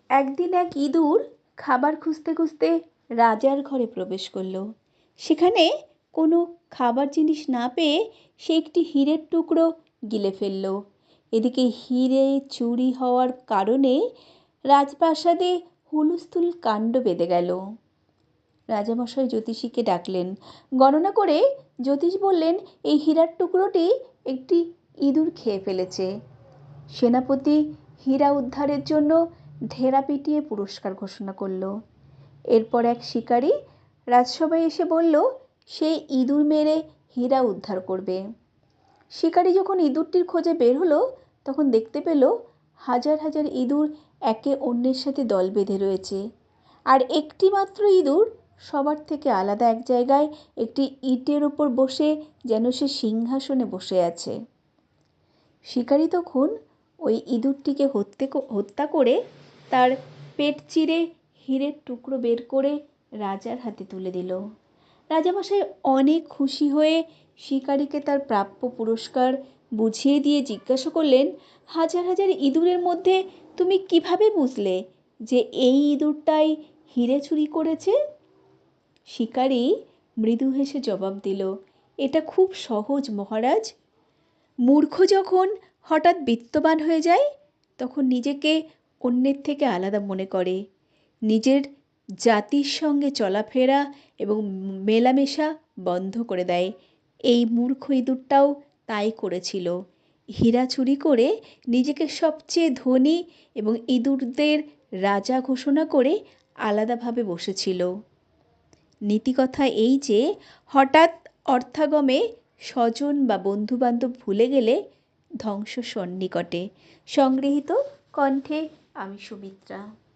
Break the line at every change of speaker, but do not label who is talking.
একদিন এক ইঁদুর খাবার খুঁজতে খুঁজতে রাজার ঘরে প্রবেশ করলো। সেখানে কোনো খাবার জিনিস না পেয়ে সে একটি হীরের টুকরো গিলে ফেলল। এদিকে হীরে চুরি হওয়ার কারণে রাজপ্রাসাদে হুলস্থুল কাণ্ড বেঁধে গেল। রাজামশাই জ্যোতিষীকে ডাকলেন। গণনা করে জ্যোতিষ বললেন, এই হীরার টুকরোটি একটি ইঁদুর খেয়ে ফেলেছে। সেনাপতি হীরা উদ্ধারের জন্য ঢেরা পিটিয়ে পুরস্কার ঘোষণা করল। এরপর এক শিকারী রাজসভায় এসে বলল, সে ইঁদুর মেরে হীরা উদ্ধার করবে। শিকারী যখন ইঁদুরটির খোঁজে বের হলো, তখন দেখতে পেল হাজার হাজার ইঁদুর একে অন্যের সাথে দল বেঁধে রয়েছে। আর একটি মাত্র ইঁদুর সবার থেকে আলাদা এক জায়গায় একটি ইটের ওপর বসে যেন সে সিংহাসনে বসে আছে। শিকারী তখন ওই ইঁদুরটিকে হত্যা করে তার পেট চিরে হীরের টুকরো বের করে রাজার হাতে তুলে দিল। রাজামশাই অনেক খুশি হয়ে শিকারীকে তার প্রাপ্য পুরস্কার বুঝিয়ে দিয়ে জিজ্ঞাসা করলেন, হাজার হাজার ইঁদুরের মধ্যে তুমি কিভাবে বুঝলে যে এই ইঁদুরটাই হীরে চুরি করেছে? শিকারী মৃদু হেসে জবাব দিল, এটা খুব সহজ মহারাজ। মূর্খ যখন হঠাৎ বিত্তবান হয়ে যায়, তখন নিজেকে অন্যের থেকে আলাদা মনে করে, নিজের জাতির সঙ্গে চলাফেরা এবং মেলামেশা বন্ধ করে দেয়। এই মূর্খ ইঁদুরটাও তাই করেছিল। হীরা চুরি করে নিজেকে সবচেয়ে ধনী এবং ইঁদুরদের রাজা ঘোষণা করে আলাদাভাবে বসেছিল। নীতিকথা এই যে, হঠাৎ অর্থাগমে স্বজন বা বন্ধুবান্ধব ভুলে গেলে ধ্বংস সন্নিকটে। সংগৃহীত কণ্ঠে আমি সুমিত্রা।